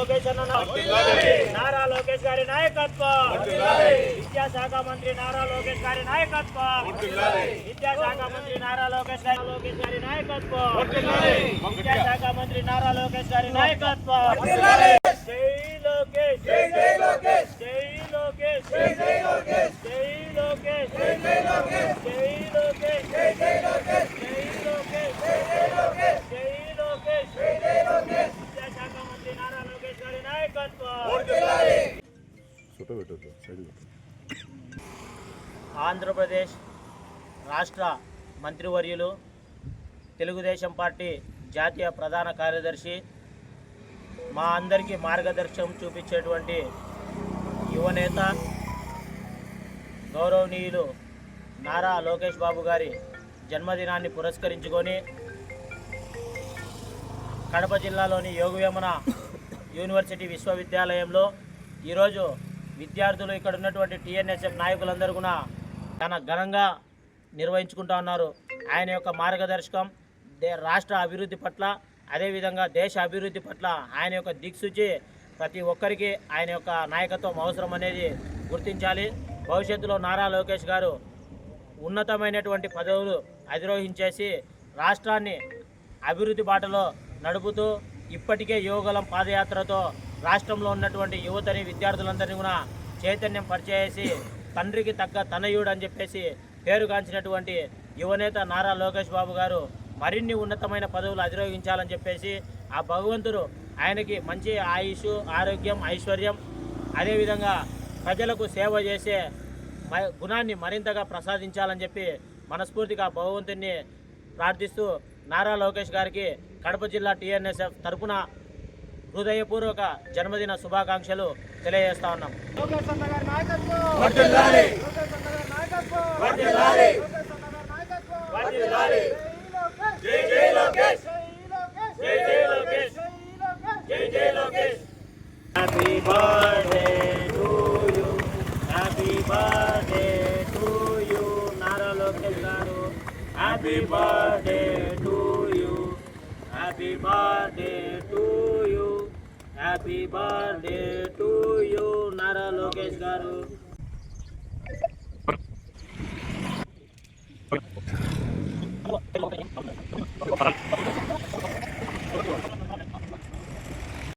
లోకేష్ అన్న నారా లోకేష్ గారి నాయకత్వం, విద్యాశాఖ మంత్రి నారా లోకేష్ గారి నాయకత్వం, విద్యాశాఖ మంత్రి నారా లోకేష్ గారి నాయకత్వం, విద్యాశాఖ మంత్రి నారా లోకేష్ గారి నాయకత్వం. జై లోకేష్, జై లోకేష్, జై లోకేష్, జై లోకేష్, జై లోకేష్, జై లోకేష్, జై లోకేష్, జై లోకేష్, జై లోకేష్, జై లోకేష్, జై లోకేష్, జై లోకేష్. విద్యాశాఖ మంత్రి నారా లోకేష్ గారి నాయకత్వం. ఆంధ్రప్రదేశ్ రాష్ట్ర మంత్రివర్యులు, తెలుగుదేశం పార్టీ జాతీయ ప్రధాన కార్యదర్శి, మా అందరికీ మార్గదర్శకం చూపించేటువంటి యువనేత గౌరవనీయులు నారా లోకేష్ బాబు గారి జన్మదినాన్ని పురస్కరించుకొని కడప జిల్లాలోని యోగవేమన యూనివర్సిటీ విశ్వవిద్యాలయంలో ఈరోజు విద్యార్థులు, ఇక్కడ ఉన్నటువంటి టీఎన్ఎస్ఎఫ్ నాయకులందరూ కూడా చాలా ఘనంగా నిర్వహించుకుంటూ ఉన్నారు. ఆయన యొక్క మార్గదర్శకం రాష్ట్ర అభివృద్ధి పట్ల, అదేవిధంగా దేశ అభివృద్ధి పట్ల ఆయన యొక్క దిక్సూచి ప్రతి ఒక్కరికి ఆయన యొక్క నాయకత్వం అవసరం అనేది గుర్తించాలి. భవిష్యత్తులో నారా లోకేష్ గారు ఉన్నతమైనటువంటి పదవులు అధిరోహించేసి రాష్ట్రాన్ని అభివృద్ధి బాటలో నడుపుతూ ఇప్పటికే యువగలం పాదయాత్రతో రాష్ట్రంలో ఉన్నటువంటి యువతని, విద్యార్థులందరినీ కూడా చైతన్యం పరిచేసి తండ్రికి తగ్గ తనయుడు అని చెప్పేసి పేరుగాంచినటువంటి యువనేత నారా లోకేష్ బాబు గారు మరిన్ని ఉన్నతమైన పదవులు అధిరోహించాలని చెప్పేసి ఆ భగవంతుడు ఆయనకి మంచి ఆయుష్, ఆరోగ్యం, ఐశ్వర్యం, అదేవిధంగా ప్రజలకు సేవ చేసే గుణాన్ని మరింతగా ప్రసాదించాలని చెప్పి మనస్ఫూర్తిగా భగవంతుని ప్రార్థిస్తూ నారా లోకేష్ గారికి కడప జిల్లా టీఎన్ఎస్ఎఫ్ తరపున హృదయపూర్వక జన్మదిన శుభాకాంక్షలు తెలియజేస్తా ఉన్నాం. Happy birthday to you, happy birthday to you, Nara Lokesh garu. Happy birthday to you, happy birthday to you, happy birthday to you, Nara Lokesh garu.